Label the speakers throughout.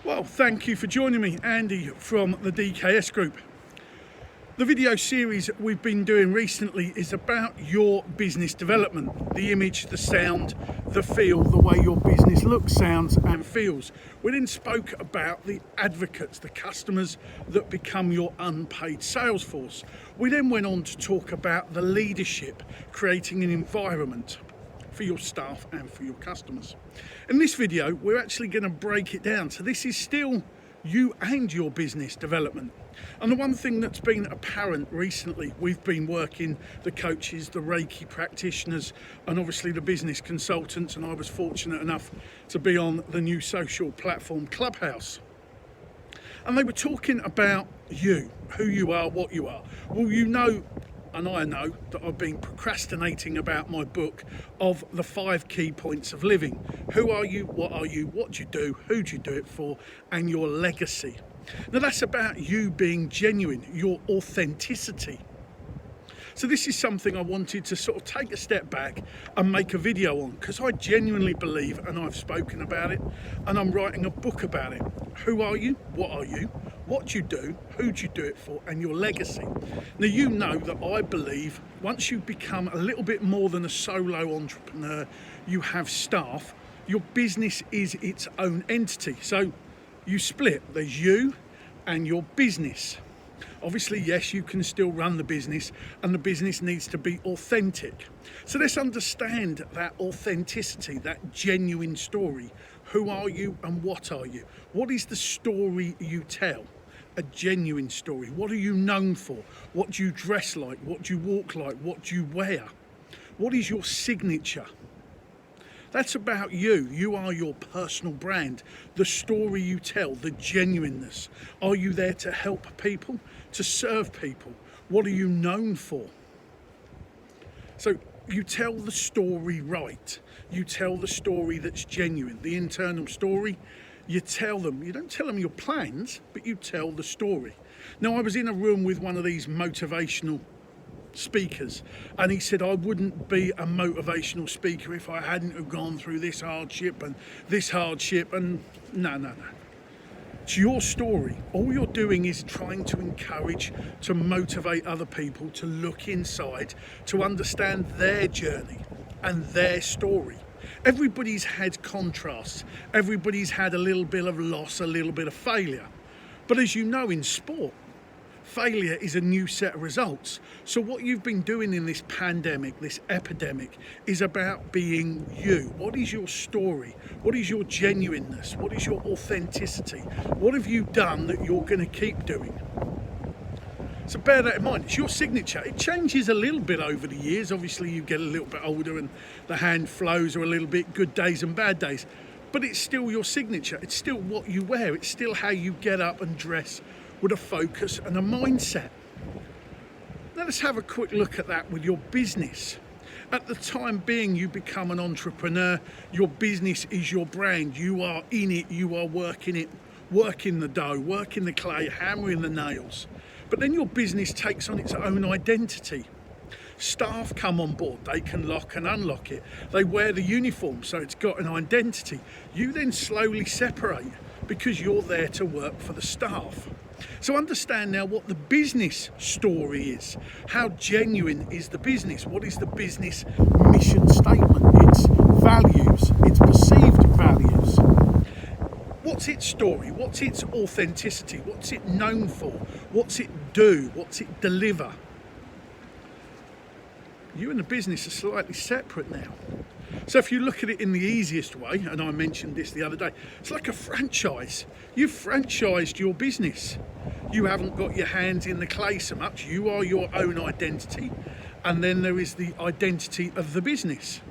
Speaker 1: Well, thank you for joining me, Andy from the DKS Group. The video series we've been doing recently is about your business development, the image, the sound, the feel, the way your business looks, sounds and feels. We then spoke about the advocates, the customers that become your unpaid sales force. We then went on to talk about the leadership, creating an environment for your staff and for your customers. In this video, we're actually going to break it down. So this is still you and your business development. And the one thing that's been apparent recently, we've been working the coaches, the Reiki practitioners, and obviously the business consultants, and I was fortunate enough to be on the new social platform Clubhouse. And they were talking about you, who you are, what you are. Well, you know, and I know that I've been procrastinating about my book of the 5 key points of living. Who are you, what do you do, who do you do it for, and your legacy. Now that's about you being genuine, your authenticity. So this is something I wanted to sort of take a step back and make a video on, because I genuinely believe, and I've spoken about it, and I'm writing a book about it. Who are you, what do you do, who do you do it for, and your legacy. Now you know that I believe once you become a little bit more than a solo entrepreneur, you have staff, your business is its own entity. So you split, there's you and your business. Obviously, yes, you can still run the business, and the business needs to be authentic. So let's understand that authenticity, that genuine story. Who are you and what are you? What is the story you tell? A genuine story. What are you known for? What do you dress like? What do you walk like? What do you wear? What is your signature? That's about you. You are your personal brand, the story you tell, the genuineness. Are you there to help people, to serve people? What are you known for? So you tell the story right. You tell the story that's genuine, the internal story. You tell them, you don't tell them your plans, but you tell the story. Now, I was in a room with one of these motivational speakers, and he said, I wouldn't be a motivational speaker if I hadn't have gone through this hardship, and no. It's your story. All you're doing is trying to encourage, to motivate other people to look inside, to understand their journey and their story. Everybody's had contrasts. Everybody's had a little bit of loss, a little bit of failure. But as you know, in sport, failure is a new set of results. So what you've been doing in this pandemic, this epidemic, is about being you. What is your story? What is your genuineness? What is your authenticity? What have you done that you're going to keep doing? So bear that in mind. It's your signature. It changes a little bit over the years. Obviously, you get a little bit older and the hand flows are a little bit good days and bad days. But it's still your signature. It's still what you wear. It's still how you get up and dress, with a focus and a mindset. Let us have a quick look at that with your business. At the time being you become an entrepreneur, your business is your brand. You are in it, you are working it, working the dough, working the clay, hammering the nails. But then your business takes on its own identity. Staff come on board, they can lock and unlock it. They wear the uniform, so it's got an identity. You then slowly separate because you're there to work for the staff. So understand now what the business story is. How genuine is the business? What is the business mission statement? Its values, its perceived values. What's its story? What's its authenticity? What's it known for? What's it do? What's it deliver? You and the business are slightly separate now. So if you look at it in the easiest way, and I mentioned this the other day, it's like a franchise. You've franchised your business. You haven't got your hands in the clay so much. You are your own identity, and then there is the identity of the business.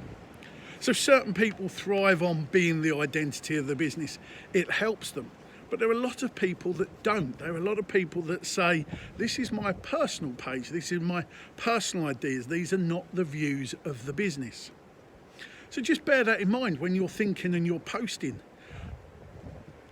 Speaker 1: So certain people thrive on being the identity of the business. It helps them. But there are a lot of people that don't. There are a lot of people that say, this is my personal page, this is my personal ideas, these are not the views of the business. So just bear that in mind when you're thinking and you're posting.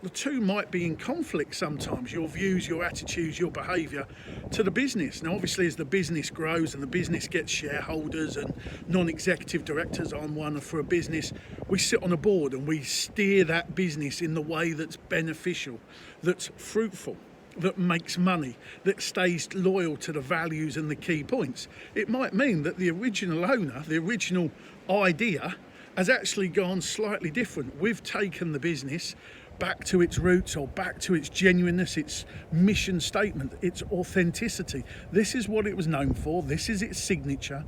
Speaker 1: the two might be in conflict sometimes, your views, your attitudes, your behaviour to the business. Now obviously as the business grows and the business gets shareholders and non-executive directors, I'm one for a business, we sit on a board and we steer that business in the way that's beneficial, that's fruitful, that makes money, that stays loyal to the values and the key points. It might mean that the original owner, the original idea, has actually gone slightly different. We've taken the business back to its roots, or back to its genuineness, its mission statement, its authenticity. This is what it was known for. This is its signature.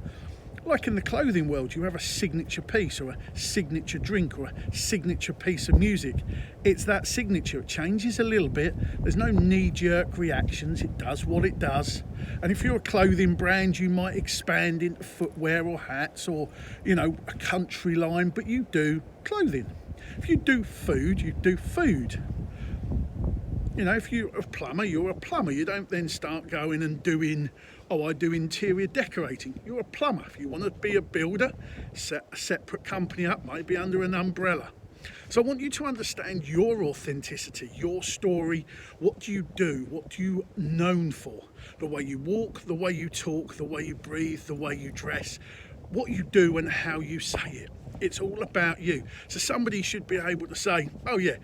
Speaker 1: Like in the clothing world, you have a signature piece or a signature drink or a signature piece of music. It's that signature. It changes a little bit. There's no knee-jerk reactions. It does what it does. And if you're a clothing brand, you might expand into footwear or hats or, you know, a country line, but you do clothing. If you do food, you do food. You know, if you're a plumber, you're a plumber. You don't then start going and doing, oh, I do interior decorating. You're a plumber. If you want to be a builder, set a separate company up, maybe under an umbrella. So I want you to understand your authenticity, your story. What do you do? What are you known for? The way you walk, the way you talk, the way you breathe, the way you dress, what you do and how you say it. It's all about you. So somebody should be able to say, oh yeah,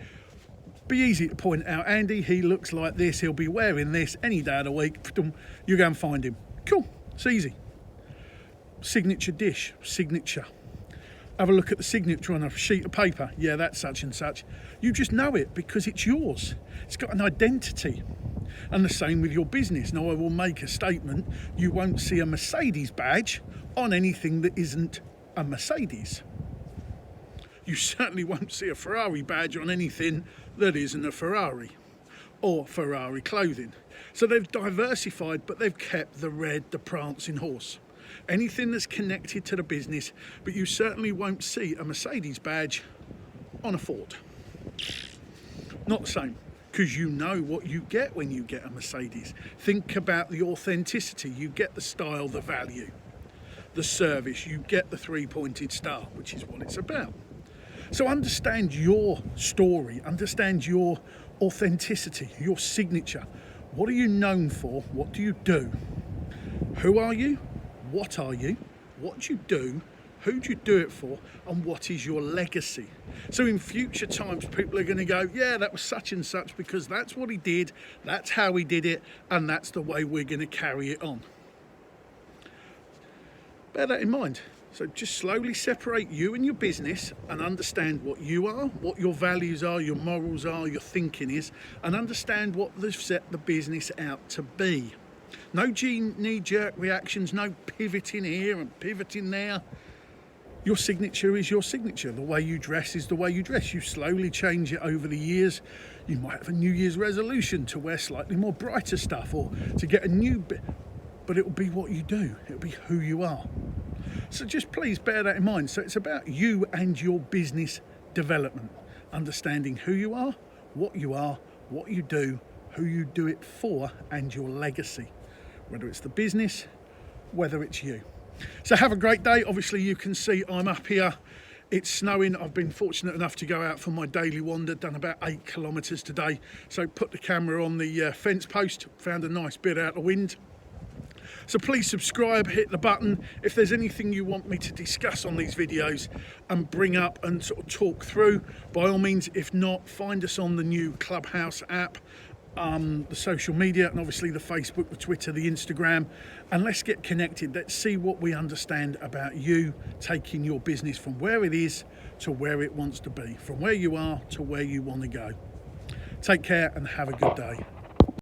Speaker 1: be easy to point out, Andy, he looks like this, he'll be wearing this any day of the week. You go and find him. Cool, it's easy. Signature dish, signature. Have a look at the signature on a sheet of paper. Yeah, that's such and such. You just know it because it's yours. It's got an identity. And the same with your business. Now, I will make a statement. You won't see a Mercedes badge on anything that isn't a Mercedes. You certainly won't see a Ferrari badge on anything that isn't a Ferrari or Ferrari clothing. So they've diversified, but they've kept the red, the prancing horse. Anything that's connected to the business, but you certainly won't see a Mercedes badge on a Ford. Not the same, because you know what you get when you get a Mercedes. Think about the authenticity. You get the style, the value, the service. You get the three-pointed star, which is what it's about. So understand your story, understand your authenticity, your signature. What are you known for? What do you do? Who are you? What are you? What do you do? Who do you do it for? And what is your legacy? So in future times, people are going to go, yeah, that was such and such because that's what he did, that's how he did it, and that's the way we're going to carry it on. Bear that in mind. So just slowly separate you and your business and understand what you are, what your values are, your morals are, your thinking is, and understand what they've set the business out to be. No knee-jerk reactions, no pivoting here and pivoting there. Your signature is your signature. The way you dress is the way you dress. You slowly change it over the years. You might have a New Year's resolution to wear slightly more brighter stuff or to get a new bit, but it will be what you do. It will be who you are. So just please bear that in mind. So it's about you and your business development, understanding who you are, what you do, who you do it for, and your legacy, whether it's the business, whether it's you. So have a great day. Obviously you can see I'm up here. It's snowing. I've been fortunate enough to go out for my daily wander, done about 8 kilometres today. So put the camera on the fence post, found a nice bit out of wind. So please subscribe, hit the button. If there's anything you want me to discuss on these videos and bring up and sort of talk through, by all means. If not, find us on the new Clubhouse app, the social media, and obviously the Facebook, the Twitter, the Instagram, and let's get connected. Let's see what we understand about you taking your business from where it is to where it wants to be, from where you are to where you want to go. Take care and have a good day.